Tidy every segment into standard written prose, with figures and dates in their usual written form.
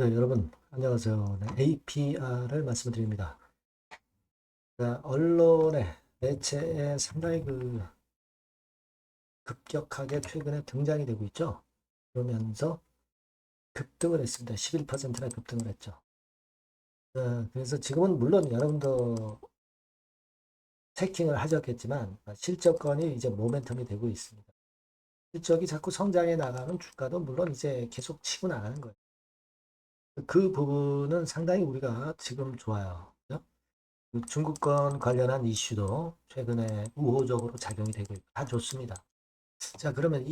네, 여러분, 안녕하세요. 네, APR을 말씀드립니다. 언론의 매체에 상당히 급격하게 최근에 등장이 되고 있죠. 그러면서 급등을 했습니다. 11%나 급등을 했죠. 그래서 지금은 물론 여러분도 체킹을 하셨겠지만 실적권이 이제 모멘텀이 되고 있습니다. 실적이 자꾸 성장해 나가는 주가도 물론 이제 계속 치고 나가는 거예요. 그 부분은 상당히 우리가 지금 좋아요. 그죠? 중국권 관련한 이슈도 최근에 우호적으로 작용이 되고 있고 다 좋습니다. 자, 그러면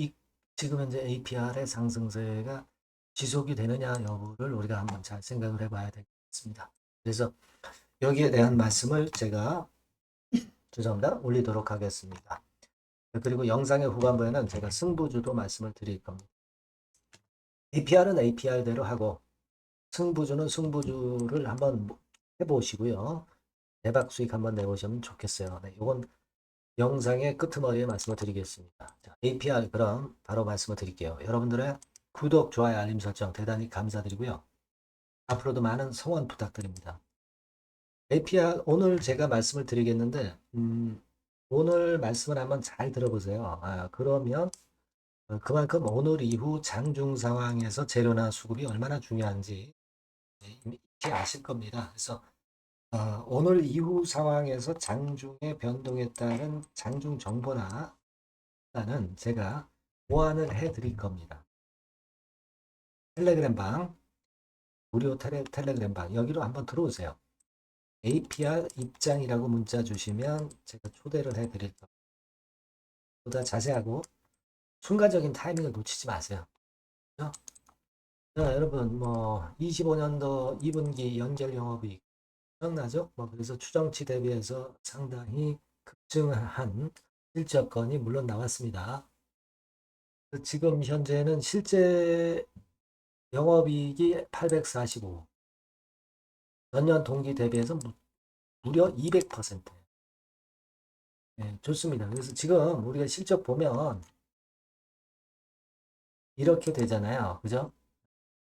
지금 현재 APR의 상승세가 지속이 되느냐 여부를 우리가 한번 잘 생각을 해봐야 되겠습니다. 그래서 여기에 대한 말씀을 제가 죄송합니다. 올리도록 하겠습니다. 그리고 영상의 후반부에는 제가 승부주도 말씀을 드릴 겁니다. APR은 APR대로 하고 승부주는 승부주를 한번 해보시고요. 대박 수익 한번 내보시면 좋겠어요. 네, 이건 영상의 끄트머리에 말씀을 드리겠습니다. 자, APR 그럼 바로 말씀을 드릴게요. 여러분들의 구독, 좋아요, 알림 설정 대단히 감사드리고요. 앞으로도 많은 성원 부탁드립니다. APR 오늘 제가 말씀을 드리겠는데 오늘 말씀을 한번 잘 들어보세요. 그러면 그만큼 오늘 이후 장중 상황에서 재료나 수급이 얼마나 중요한지 이미 아실 겁니다. 그래서 오늘 이후 상황에서 장중의 변동에 따른 장중 정보나 는 제가 보완을 해 드릴 겁니다. 텔레그램 방, 무료 텔레그램 방 여기로 한번 들어오세요. APR 입장이라고 문자 주시면 제가 초대를 해 드릴 겁니다. 보다 자세하고 순간적인 타이밍을 놓치지 마세요. 그렇죠? 자, 여러분 뭐 25년도 2분기 연결 영업이익 기억나죠? 그래서 추정치 대비해서 상당히 급증한 실적건이 물론 나왔습니다. 지금 현재는 실제 영업이익이 845, 전년 동기 대비해서 무려 200%. 네, 좋습니다. 그래서 지금 우리가 실적 보면 이렇게 되잖아요. 그죠?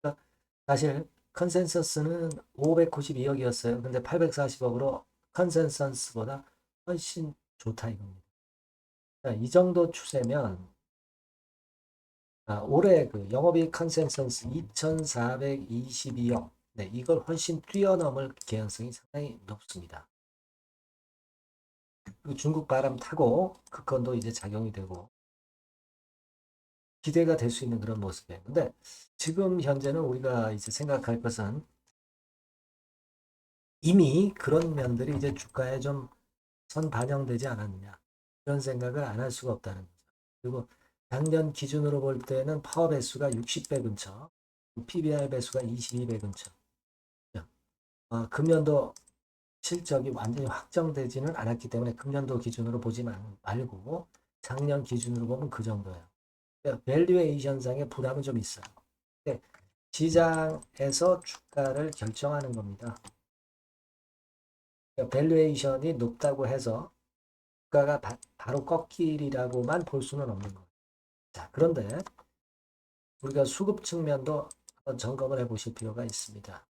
그러니까 사실 컨센서스는 592억이었어요. 근데 840억으로 컨센서스보다 훨씬 좋다 이겁니다. 자, 이 정도 추세면 올해 그 영업이익 컨센서스 2,422억. 네, 이걸 훨씬 뛰어넘을 개연성이 상당히 높습니다. 그리고 중국 바람 타고 그건도 이제 작용이 되고 기대가 될 수 있는 그런 모습이에요. 근데 지금 현재는 우리가 이제 생각할 것은 이미 그런 면들이 이제 주가에 좀 선 반영되지 않았느냐. 그런 생각을 안 할 수가 없다는 거죠. 그리고 작년 기준으로 볼 때는 파워 배수가 60배 근처, PBR 배수가 22배 근처. 금년도 실적이 완전히 확정되지는 않았기 때문에 금년도 기준으로 보지 말고 작년 기준으로 보면 그 정도예요. 밸류에이션상의 부담은 좀 있어요. 네, 시장에서 주가를 결정하는 겁니다. 밸류에이션이 높다고 해서 주가가 바로 꺾이리라고만 볼 수는 없는 거예요. 자, 그런데 우리가 수급 측면도 한번 점검을 해 보실 필요가 있습니다.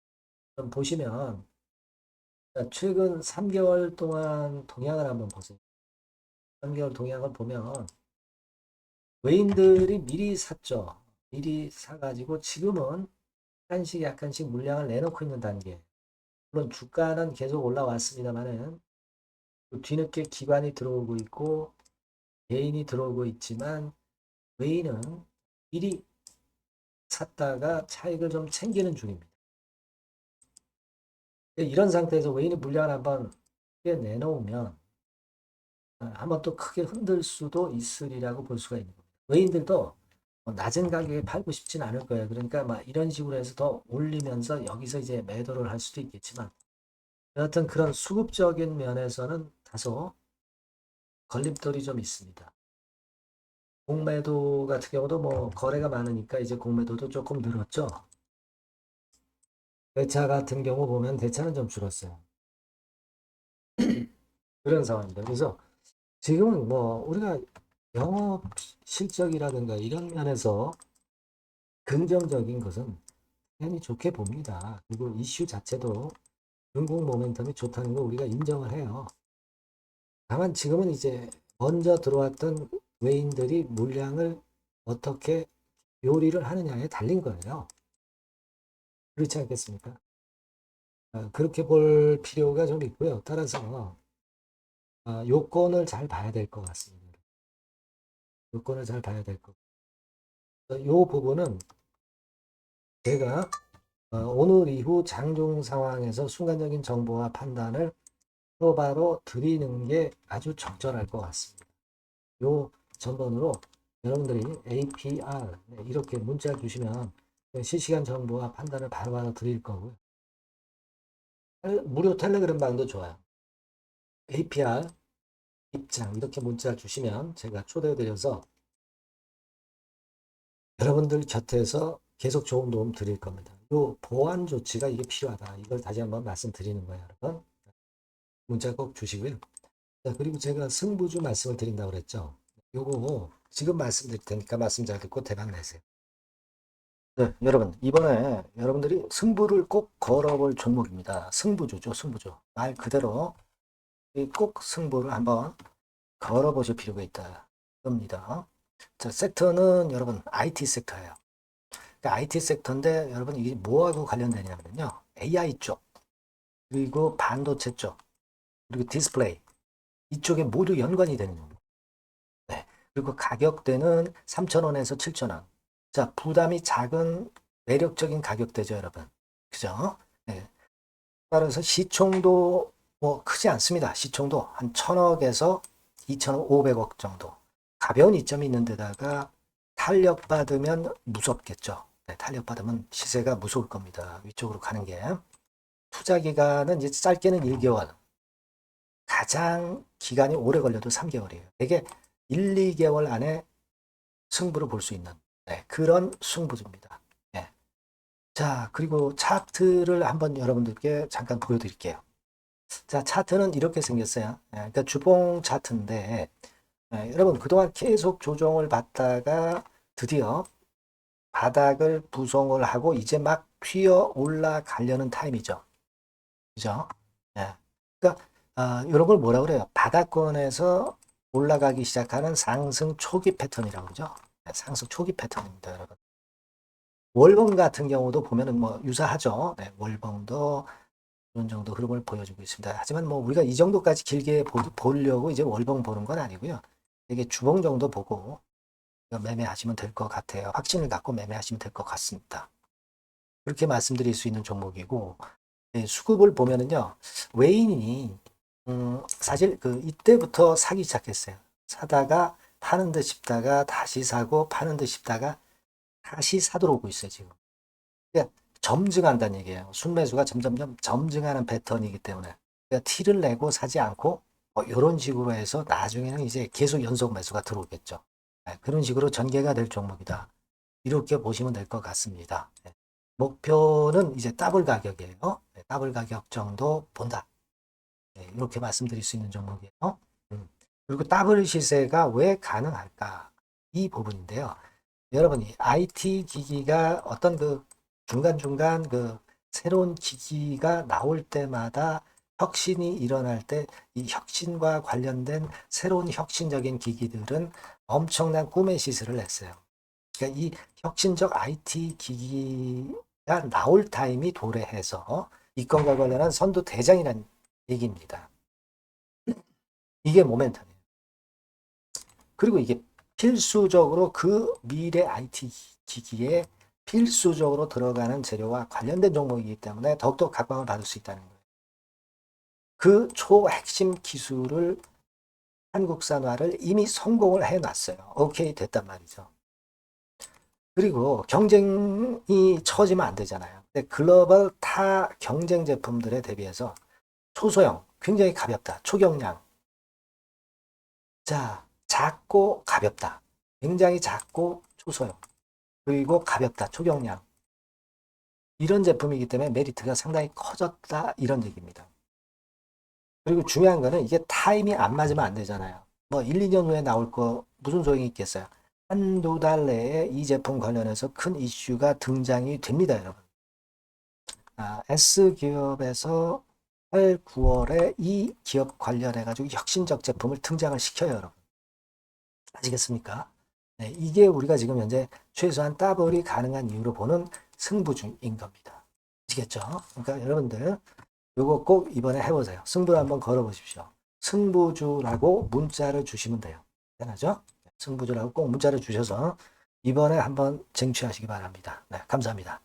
그럼 보시면 최근 3개월 동안 동향을 한번 보세요. 3개월 동향을 보면 외인들이 미리 샀죠. 미리 사가지고 지금은 약간씩 약간씩 물량을 내놓고 있는 단계. 물론 주가는 계속 올라왔습니다만은 뒤늦게 기관이 들어오고 있고 개인이 들어오고 있지만 외인은 미리 샀다가 차익을 좀 챙기는 중입니다. 이런 상태에서 외인이 물량을 한번 크게 내놓으면 한번 또 크게 흔들 수도 있으리라고 볼 수가 있는 겁니다. 외인들도 낮은 가격에 팔고 싶진 않을 거예요. 그러니까 막 이런 식으로 해서 더 올리면서 여기서 이제 매도를 할 수도 있겠지만 여하튼 그런 수급적인 면에서는 다소 걸림돌이 좀 있습니다. 공매도 같은 경우도 뭐 거래가 많으니까 이제 공매도도 조금 늘었죠. 대차 같은 경우 보면 대차는 좀 줄었어요. 그런 상황입니다. 그래서 지금은 뭐 우리가 영업 실적이라든가 이런 면에서 긍정적인 것은 당연히 좋게 봅니다. 그리고 이슈 자체도 중국 모멘텀이 좋다는 거 우리가 인정을 해요. 다만 지금은 이제 먼저 들어왔던 외인들이 물량을 어떻게 요리를 하느냐에 달린 거예요. 그렇지 않겠습니까? 그렇게 볼 필요가 좀 있고요. 따라서 요건을 잘 봐야 될 것 같습니다. 요건을 잘 봐야 될 것. 요 부분은 제가 오늘 이후 장중 상황에서 순간적인 정보와 판단을 바로 드리는 게 아주 적절할 것 같습니다. 요 전번으로 여러분들이 APR 이렇게 문자 주시면 실시간 정보와 판단을 바로바로 드릴 거고요. 무료 텔레그램 방도 좋아요. APR 입장 이렇게 문자 주시면 제가 초대드려서 여러분들 곁에서 계속 좋은 도움 드릴 겁니다. 요 보안 조치가 이게 필요하다. 이걸 다시 한번 말씀드리는 거예요, 여러분. 문자 꼭 주시고요. 자, 그리고 제가 승부주 말씀을 드린다고 그랬죠. 요거 지금 말씀드릴 테니까 말씀 잘 듣고 대박 내세요. 네, 여러분, 이번에 여러분들이 승부를 꼭 걸어볼 종목입니다. 승부주죠, 승부주. 말 그대로 꼭 승부를 한번 걸어보실 필요가 있다. 겁니다. 자, 섹터는 여러분 IT 섹터예요. 그러니까 IT 섹터인데 여러분 이게 뭐하고 관련되냐면요. AI 쪽, 그리고 반도체 쪽, 그리고 디스플레이 이쪽에 모두 연관이 되는 겁니다. 네. 그리고 가격대는 3,000원에서 7,000원. 자, 부담이 작은 매력적인 가격대죠, 여러분. 그죠? 네. 따라서 시총도 뭐 크지 않습니다. 시총도 한 1,000억에서 2,500억 정도. 가벼운 이점이 있는 데다가 탄력받으면 무섭겠죠. 네, 탄력받으면 시세가 무서울 겁니다. 위쪽으로 가는 게. 투자 기간은 이제 짧게는 1개월. 가장 기간이 오래 걸려도 3개월이에요. 되게 1, 2개월 안에 승부를 볼 수 있는 그런 승부입니다. 네. 자, 그리고 차트를 한번 여러분들께 잠깐 보여드릴게요. 자, 차트는 이렇게 생겼어요. 그러니까 주봉 차트인데 여러분 그동안 계속 조정을 받다가 드디어 바닥을 부송을 하고 이제 막 튀어 올라가려는 타임이죠. 그죠? 예. 그러니까 이런 걸 뭐라 그래요? 바닥권에서 올라가기 시작하는 상승 초기 패턴이라고 그러죠. 상승 초기 패턴입니다, 여러분. 월봉 같은 경우도 보면은 뭐 유사하죠. 네, 월봉도 이런 정도 흐름을 보여주고 있습니다. 하지만 뭐 우리가 이 정도까지 길게 보려고 이제 월봉 보는 건 아니고요. 이게 주봉 정도 보고 매매하시면 될 것 같아요. 확신을 갖고 매매하시면 될 것 같습니다. 그렇게 말씀드릴 수 있는 종목이고 수급을 보면은요. 외인이 사실 그 이때부터 사기 시작했어요. 사다가 파는 듯 싶다가 다시 사고 파는 듯 싶다가 다시 사도록 오고 있어요, 지금. 그러니까 점증한다는 얘기예요. 순매수가 점점점 점증하는 패턴이기 때문에. 그러니까 티를 내고 사지 않고 이런 식으로 해서 나중에는 이제 계속 연속 매수가 들어오겠죠. 그런 식으로 전개가 될 종목이다. 이렇게 보시면 될 것 같습니다. 목표는 이제 더블 가격이에요. 더블 가격 정도 본다. 이렇게 말씀드릴 수 있는 종목이에요. 그리고 더블 시세가 왜 가능할까? 이 부분인데요. 여러분이 IT 기기가 어떤 그 중간중간 그 새로운 기기가 나올 때마다 혁신이 일어날 때 이 혁신과 관련된 새로운 혁신적인 기기들은 엄청난 꿈의 시세를 냈어요. 그러니까 이 혁신적 IT 기기가 나올 타임이 도래해서 이건과 관련한 선도 대장이라는 얘기입니다. 이게 모멘텀이에요. 그리고 이게 필수적으로 그 미래 IT 기기에 필수적으로 들어가는 재료와 관련된 종목이기 때문에 더욱더 각광을 받을 수 있다는 거예요. 그 초핵심 기술을 한국산화를 이미 성공을 해놨어요. 오케이 됐단 말이죠. 그리고 경쟁이 처지면 안 되잖아요. 근데 글로벌 타 경쟁 제품들에 대비해서 초소형, 굉장히 가볍다. 초경량. 자, 작고 가볍다. 굉장히 작고 초소형. 그리고 가볍다. 초경량. 이런 제품이기 때문에 메리트가 상당히 커졌다. 이런 얘기입니다. 그리고 중요한 거는 이게 타임이 안 맞으면 안 되잖아요. 뭐 1, 2년 후에 나올 거 무슨 소용이 있겠어요. 한두 달 내에 이 제품 관련해서 큰 이슈가 등장이 됩니다, 여러분. S기업에서 8, 9월에 이 기업 관련해가지고 혁신적 제품을 등장을 시켜요, 여러분. 아시겠습니까? 네, 이게 우리가 지금 현재 최소한 더블이 가능한 이유로 보는 승부주인 겁니다. 아시겠죠? 그러니까 여러분들 요거 꼭 이번에 해보세요. 승부를 한번 걸어보십시오. 승부주라고 문자를 주시면 돼요. 편하죠? 승부주라고 꼭 문자를 주셔서 이번에 한번 쟁취하시기 바랍니다. 네, 감사합니다.